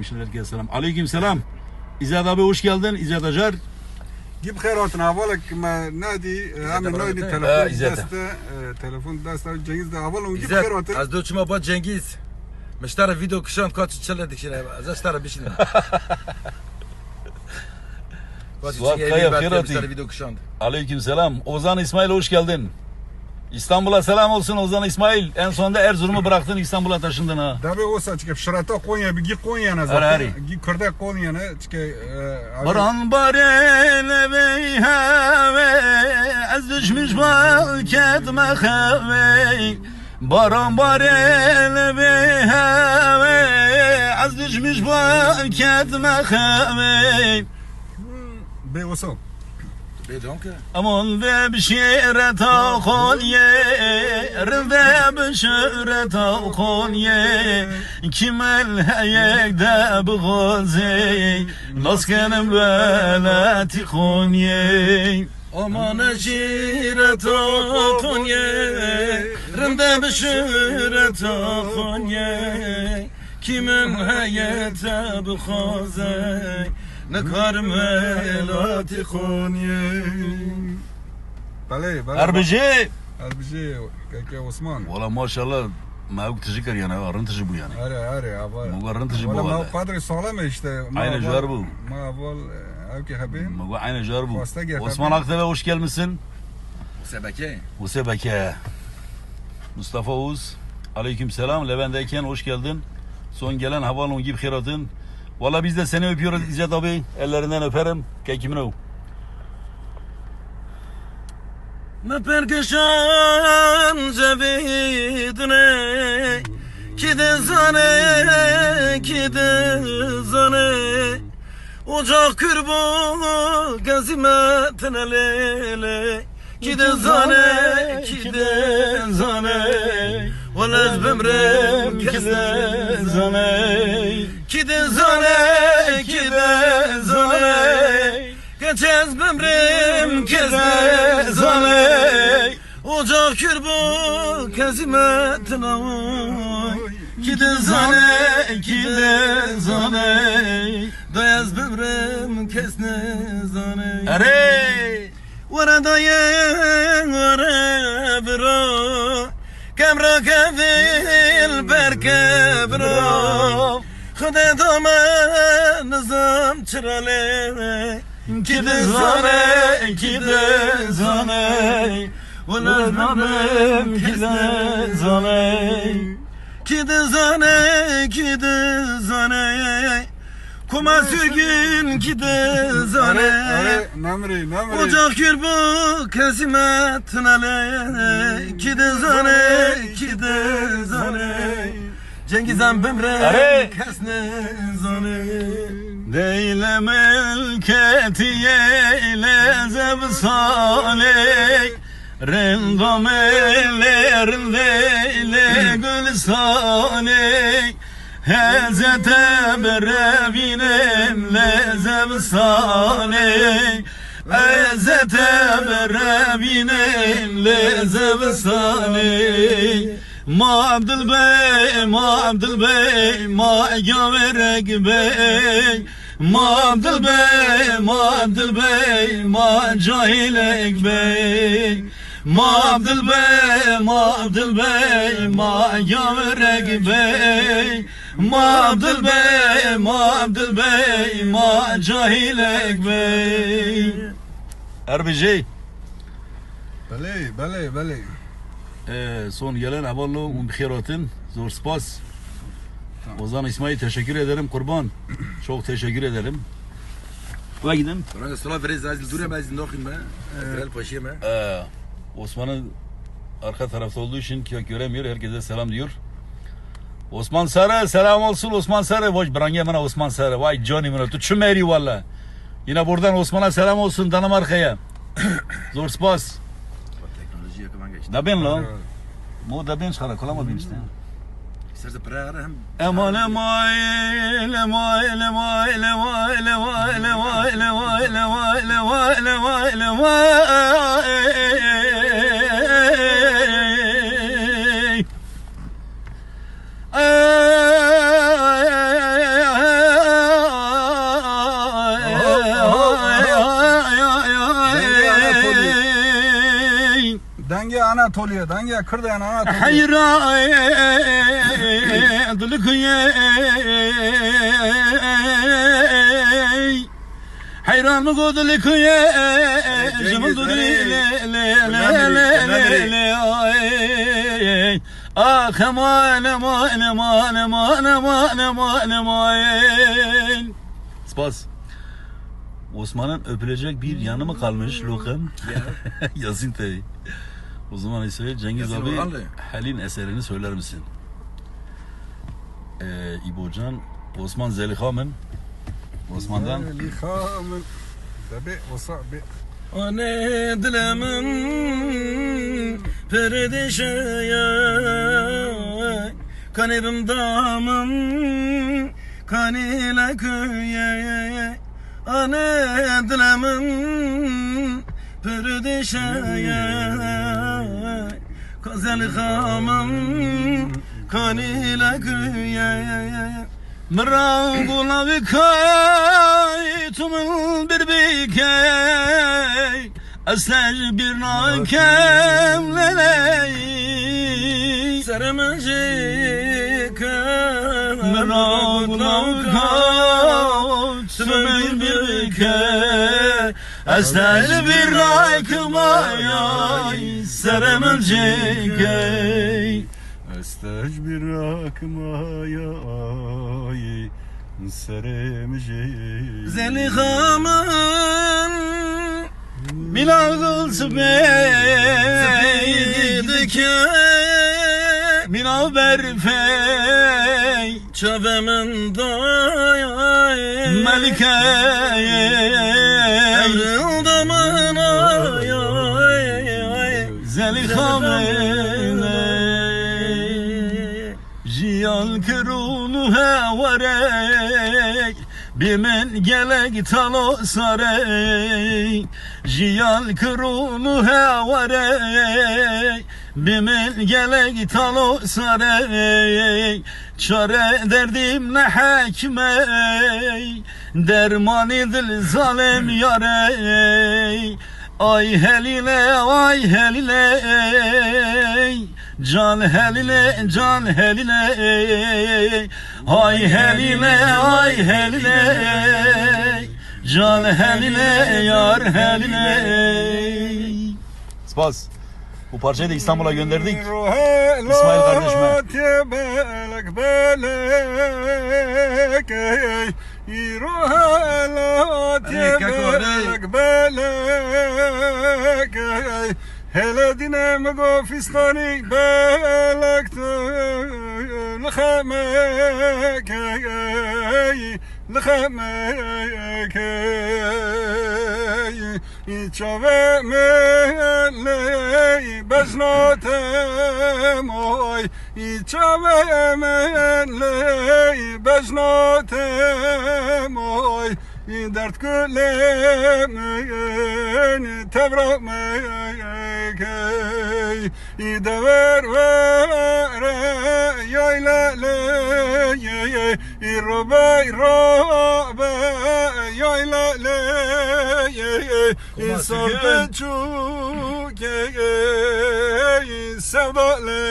Herkese selam. Aleyküm selam. İzzet abi hoş geldin. İzzet Acar. جيب خيراتنا اولك ما نادي عامل نادي تلفون دسته جنگيز ده اول ونجيب خيراتنا از دو چما با جنگیز مشتر ویدیو کشان کات چله دکشنه از اشتر بشینه Suat Kaya Ferati. Video kuşandı. Aleyküm selam. Ozan İsmail hoş geldin. İstanbul'a selam olsun Ozan İsmail. En sonunda Erzurum'u bıraktın, İstanbul'a taşındın ha. دابا وسا تشك شراطه قونيا بيجي قونيا انا هراري. جي كردا قونيا انا تشك Baran barele beyhave az düşmüş balk etme have. Baran barele beyhave az düşmüş balk etme have. بي وسا Bedon ki. Aman ve bişiret kolye, ve bişiret kolye, kimel heyekde bğazi, naskenim velati konye. Aman eşiret konye, ve bişiret konye, kimin heyekde bğazi. نكرملات خوني بله بله Erbici. اربجي كاكا عثمان Valla maşallah mevk tıcıkar yani arıntıcı bu yani. اري ابا Mugu arıntıcı bu ولا ما valla. قادر سلامه işte Aynı jar bu. ما اول اوكي حبيب Mugu aynı jar bu. Vasıta gel Osman tabii. Aktepe hoş gelmişsin. Sebeke. Usebeke. Mustafa Oğuz. Aleyküm selam. Levent Eken hoş geldin. Son gelen havalon gibi hiratın. Valla biz de seni öpüyoruz İzzet abi. Ellerinden öperim. Kekimin o. Me perkeşan cevidine Kide zane Ocak kürbu gazimetine lele Kide zane Velez bemrem kide zane Kide zane Geçez bemrem kide zane Ocak kürbu gazimetine Kide zane Dayaz bemrem kesne zane Ere Vara dayen vara bro Kemra kevil berkebro Khude dome nizam çırale Kide zane Vela namem kide zane Kuma sürgün kide zane نمري Ocak yurbu kesimetine Kide zane Cengizem bemre kesne zane Deyle melketiye lezeb saley Rendam ellerinde gül saley Hezete berevinem lezeb saley Hezete berevinem lezeb saley Ma Abdülbey, ma Abdülbey, ma Gaverek bey Ma Abdülbey, ma Abdülbey, ma Cahilek bey Ma Abdülbey, ma Abdülbey, ma Gaverek bey Ma Abdülbey, ma Abdülbey, ma Cahilek bey Erbici بله son gelen havallo umbihiratın zor spas. Ozan İsmail teşekkür ederim kurban. Çok teşekkür ederim. Ve gidin. Sonra sola veririz azil durayım azil nokim be. Azil paşayım be. Osman'ın arka tarafta olduğu için göremiyor. Herkese selam diyor. Osman Sarı selam olsun Osman Sarı. Vay brange bana Osman Sarı. Vay Johnny bana. Tu çümeri valla. Yine buradan Osman'a selam olsun Danimarka'ya. Zor spas. Teknoloji yakından geçti. Da ben lan. Bu da ben çıkarak olamadım işte. İsterse para ara hem. Eman emay Anatolia'dan ya Kırdayan Anatolia. Hayran dılıkıye hayran mı godılıkıye Cımıl dudri le ah aman aman aman aman aman aman aman. Spas. Osman'ın öpülecek bir yanı mı kalmış Lokam? Yazın tabi. O zaman ise Cengiz Yazın abi oğlu. Halin eserini söyler misin? İbocan Osman Zeliham'ın Osman'dan Lihamın Tabi Osabi. Ane dilemin perdişeye kanibim damım kanile köye ane dilemin perdişeye Zelihamım kanile köye Mırağula vikay tumun bir bikey Esler bir nakem leley Seremecik Mırağula vikay tumun bir bikey Esler bir nakem ayay Seremecik Estaj bir akmaya ay seremeceğim Zelihamın Bilal Zebeydik Mina berfey Çavemin dayay Melike Evrildaman ayay Zelihamın Jiyal kırunu hevarek Bimen gelek talo sarek Jiyal kırunu hevarek Bimen gelek talo sarek Çare derdim ne hekmey Derman edil zalim yarey Ay heline ay heline Can heline can heline Ay heline ay heline Can heline yar heline. Spas. Bu parçayı da İstanbul'a gönderdik. İsmail kardeşime. Hele dinem gofistani belektu lkhamek lkhamek içave mele beznatem oy içave mele beznatem oy dert gülemin tevramek dever vere yaylale robe robe yaylale sabbe çuke sevdale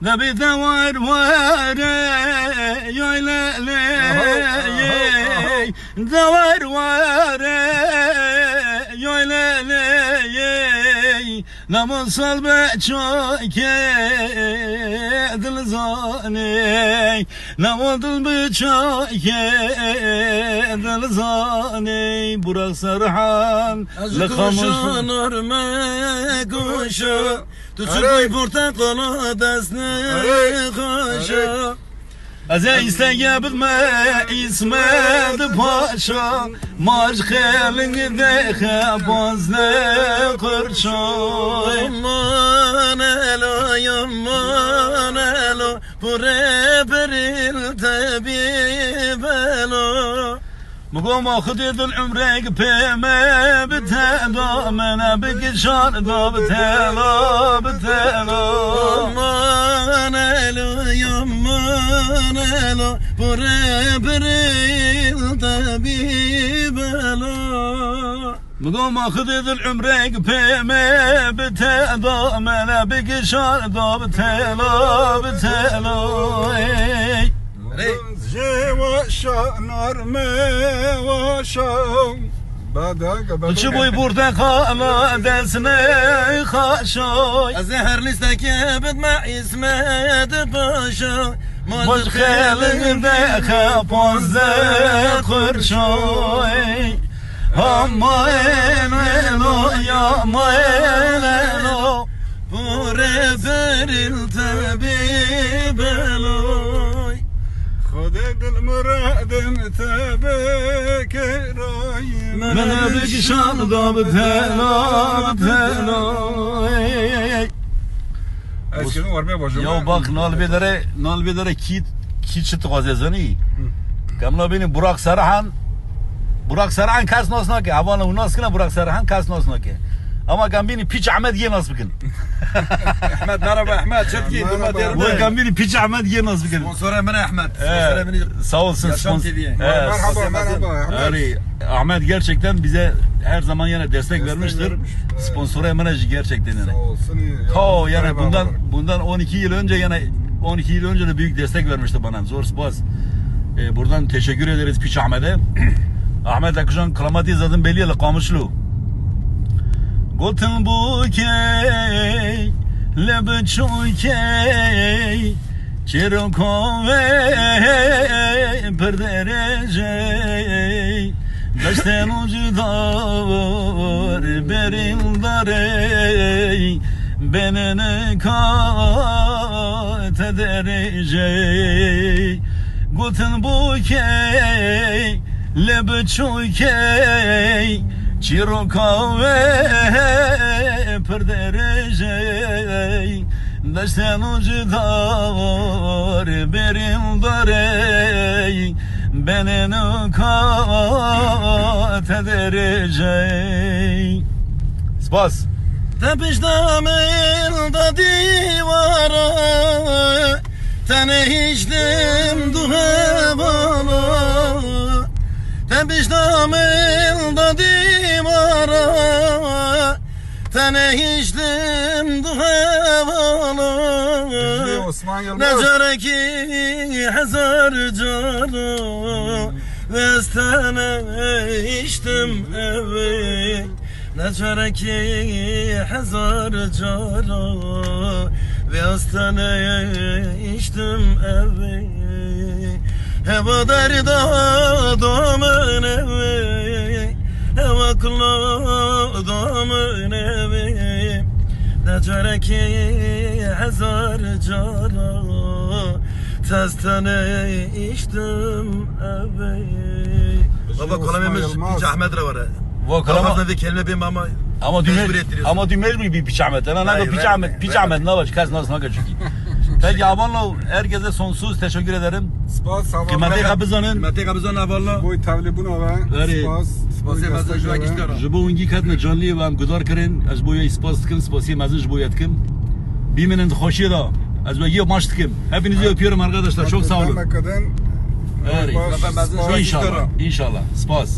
Nabi davar vare yaylale davar vare yaylale namusal be çoke dilzane namodul be çoke dilzane burak sarhan Kuşun örme kuşu Tüçükoy portakala desne kuşu Aze istege bilme İsmet Paşa Marş khelin dehe bazne kırşa Aman elo yaman elo Pure peril tabib elo مقوم خديد العمرك بما بتهلا من بقشان ذا بتهلا بتهلا Aman elo yaman elo Pure peril tabib elo مقام اخذ العمرك بما بتدا ملا بقشار دا بتلا بتلا جوا شانار ما وشاو چه بوی portakala desne خاشای از هر لیسته که بد ما اسمت پاشا مش خیلی خپازه خرشای اما اینو یا ما اینو پوره فرil بلوی خود دل مرادم تبک رای من بکشان دا بتلا بتلا eskiden var be başım. Ya bak nal bedere ki çıtı gazezani. Kamla beni Burak Sarıhan kas nasna ki. Havana unaskına Burak Sarıhan kas nasna ki. Ama kan beni piç Ahmet ye nas bugün. احمد مرحبا احمد شتكي دوما Bu دير kan beni piç Ahmet ye nas bugün. سبونسورا من احمد سبونسورا من Sağ olsun Yaşam sponsor. TV. Merhaba merhaba. Yani Ahmet gerçekten bize her zaman yine destek vermiştir. vermiş. Evet. Sponsora emaneci gerçekten yani. Sağ olsun. Ta yani bundan 12 yıl önce yani 12 yıl önce de büyük destek vermişti bana. Zor spas. Buradan teşekkür ederiz Piç Ahmet'e. Ahmet Akışan klamati zaten belli kamışlı. Gotun bu key lebçukey çirkove perderecey Beşten ucudar berildar benene kat ederecey Gotun bu key lebçukey çirkove perderecey Deşten ucudar berildar benene kat ederecey Spas Tepiş damir da divara Tene içtim duhe bana Tepiş damir da divara Tene içtim duhe bana Osman Yılmaz. Necere ki hazar cara Vestene içtim evi Necere ki hazar cara Vestene içtim evi Heva derda damın evi Heva kula damın evi Necere ki hazar cara Testene içtim evi Baba kalemimiz Yılmaz. Piç Ahmet var. Bu Kalamazda bir kelime benim ama ama mecbur ettiriyorsun. ama düğmez mi bir Piç Ahmet? Ana ne Hayır, Piç verme, Ahmet? Piç verme. Ahmet ne var? Kas nasıl çünkü. Peki abanla herkese sonsuz teşekkür ederim. Spas sabah. Kıymeti kapızanın. Mete kabızan avalla. Bu tavli buna ve Veri. spas. Spasiye mazda jua geçtiyor. Ji bo wingî ketine canlî ve em gudar kirin ez bo wê spas dikim spasiyê mezin ji bo yê dikim bîminin dixweşiyê da ez ve yê maç dikim hepinizi öpüyorum arkadaşlar çok sağ olun Demekeden. Evet. Spas. İnşallah İnşallah spas